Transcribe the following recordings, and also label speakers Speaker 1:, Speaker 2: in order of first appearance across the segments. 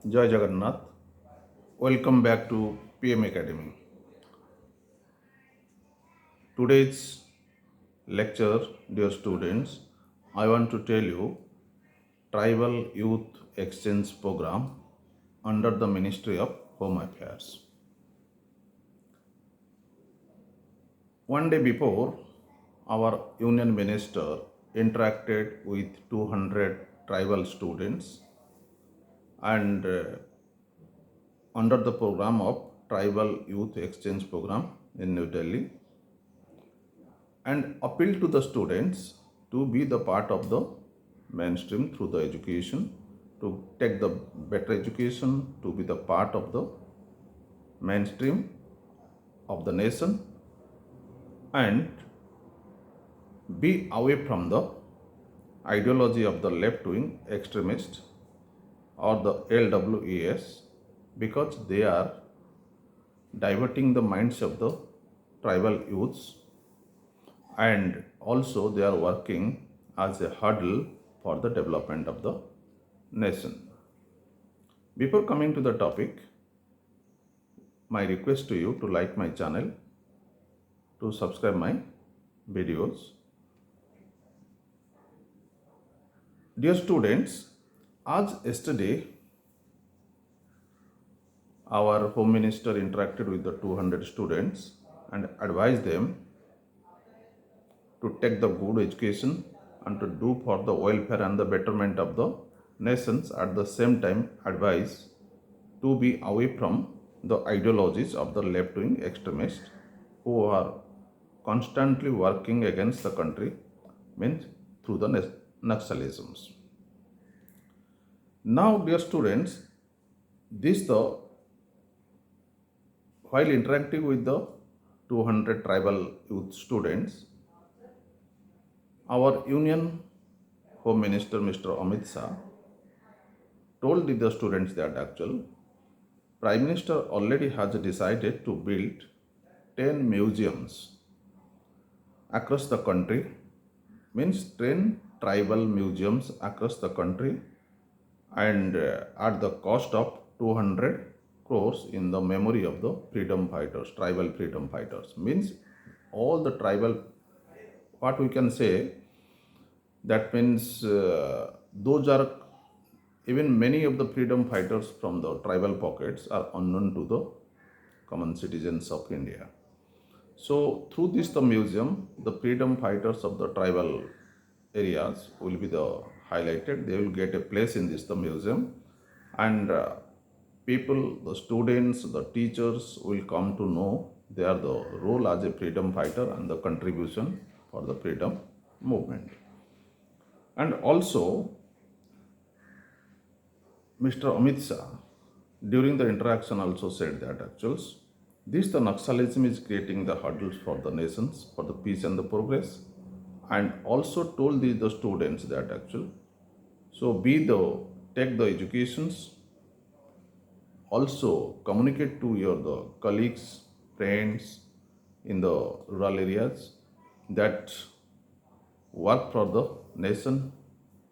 Speaker 1: Jai Jagannath. Welcome back to PM Academy. Today's lecture, dear students, I want to tell you Tribal Youth Exchange Program under the Ministry of Home Affairs. One day before, our Union Minister interacted with 200 tribal students and under the program of Tribal Youth Exchange Program in New Delhi and appeal to the students to be the part of the mainstream through the education, to take the better education, to be the part of the mainstream of the nation and be away from the ideology of the left wing extremists or the LWES because they are diverting the minds of the tribal youths and also they are working as a hurdle for the development of the nation. Before coming to the topic, my request to you to like my channel, to subscribe my videos. Dear students, as yesterday our Home Minister interacted with the 200 students and advised them to take the good education and to do for the welfare and the betterment of the nations, at the same time advise to be away from the ideologies of the left-wing extremists who are constantly working against the country, means through the Naxalisms. Now, dear students, this the while interacting with the 200 tribal youth students, our Union Home Minister Mr. Amit Shah told the students that actual Prime Minister already has decided to build 10 museums across the country, means 10 tribal museums across the country and at the cost of 200 crores in the memory of the freedom fighters, tribal freedom fighters. Means all the tribal, what we can say, that means those are even many of the freedom fighters from the tribal pockets are unknown to the common citizens of India. So through this the museum, the freedom fighters of the tribal areas will be the highlighted. They will get a place in this the museum and people, the students, the teachers will come to know their the role as a freedom fighter and the contribution for the freedom movement. And also, Mr. Amit Shah during the interaction also said that actuals this the Naxalism is creating the hurdles for the nations for the peace and the progress, and also told the students that actual so be the take the educations, also communicate to your the colleagues, friends in the rural areas that work for the nation,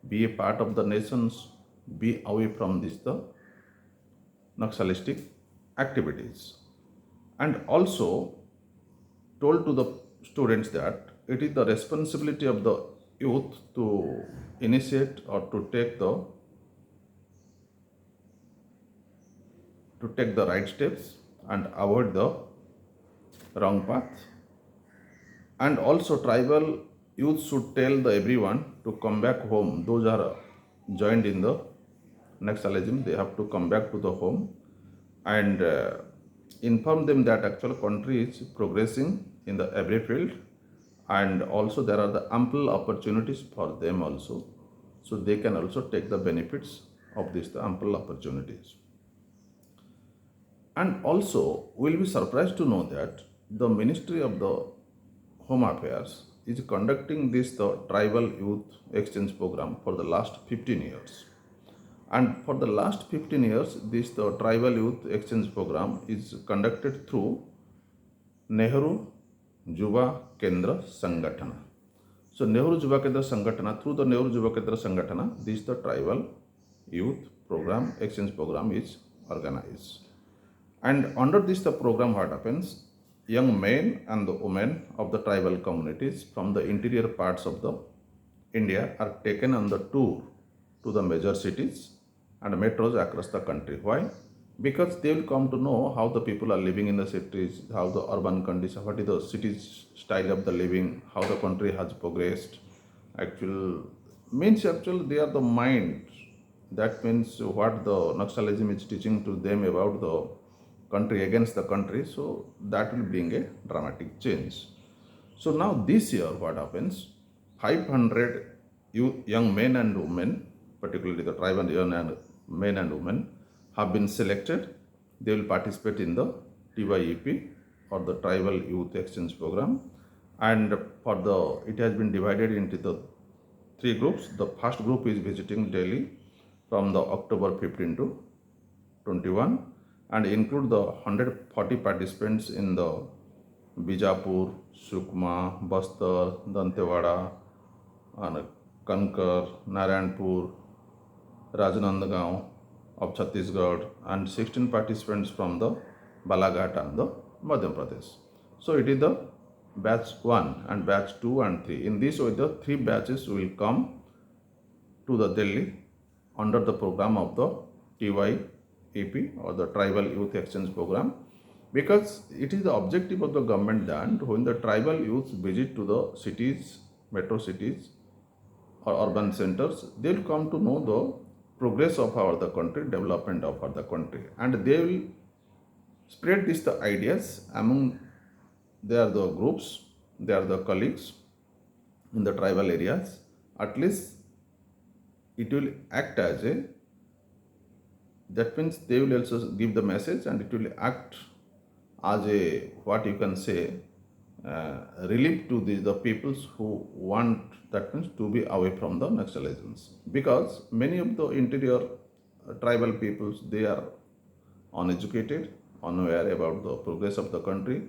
Speaker 1: be a part of the nations, be away from this the Naxalistic activities. And also told to the students that it is the responsibility of the youth to initiate or to take the right steps and avoid the wrong path. And also tribal youth should tell the everyone to come back home. Those are joined in the Naxalism, they have to come back to the home and inform them that actual country is progressing in the every field and also there are the ample opportunities for them also, so they can also take the benefits of this the ample opportunities. And also we'll be surprised to know that the Ministry of the Home Affairs is conducting this the tribal youth exchange program for the last 15 years. And for the last 15 years, this the tribal youth exchange program is conducted through Nehru Yuva Kendra Sangatana. So Nehru Yuva Kendra Sangatana, through the Nehru Yuva Kendra Sangatana, this the tribal youth program, exchange program is organized. And under this, the program, what happens? Young men and the women of the tribal communities from the interior parts of the India are taken on the tour to the major cities and metros across the country. Why? Because they will come to know how the people are living in the cities, how the urban condition, what is the city's style of the living, how the country has progressed. Actual they are the mind. That means what the Naxalism is teaching to them about the country against the country. So that will bring a dramatic change. So now this year, what happens? 500 young men and women, particularly the tribal young and men and women, have been selected. They will participate in the TYEP or the Tribal Youth Exchange Program, and for the it has been divided into the three groups. The first group is visiting Delhi from the October 15 to 21 and include the 140 participants in the Bijapur, Sukma, Bastar, Dantewada, and Kankar, Narayanpur, Rajanandagaon of Chhattisgarh, and 16 participants from the Balaghat and the Madhya Pradesh. So it is the batch 1 and batch 2 and 3. In this way, the three batches will come to the Delhi under the program of the TYEP or the Tribal Youth Exchange Program, because it is the objective of the government that when the tribal youths visit to the cities, metro cities or urban centers, they will come to know the progress of our the country, development of our the country, and they will spread these the ideas among their the groups, they are the colleagues in the tribal areas. At least it will act as a, that means they will also give the message and it will act as a, what you can say, relief to the peoples who want, that means to be away from the Naxalisms, because many of the interior tribal peoples, they are uneducated, unaware about the progress of the country,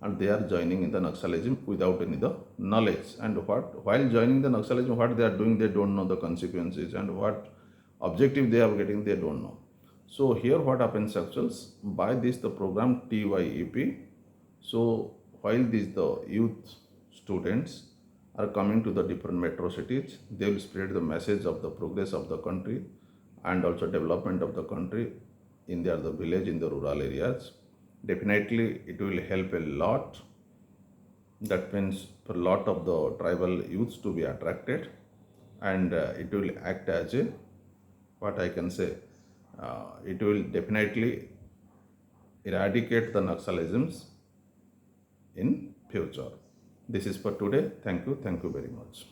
Speaker 1: and they are joining in the Naxalism without any the knowledge. And what while joining the Naxalism, what they are doing, they don't know the consequences, and what objective they are getting, they don't know. So here what happens actuals, by this the program TYEP. So while these the youth students are coming to the different metro cities, they will spread the message of the progress of the country and also development of the country in their the village, in the rural areas. Definitely it will help a lot. That means for a lot of the tribal youths to be attracted, and it will act as a, what I can say, it will definitely eradicate the Naxalisms in future. This is for today. Thank you. Thank you very much.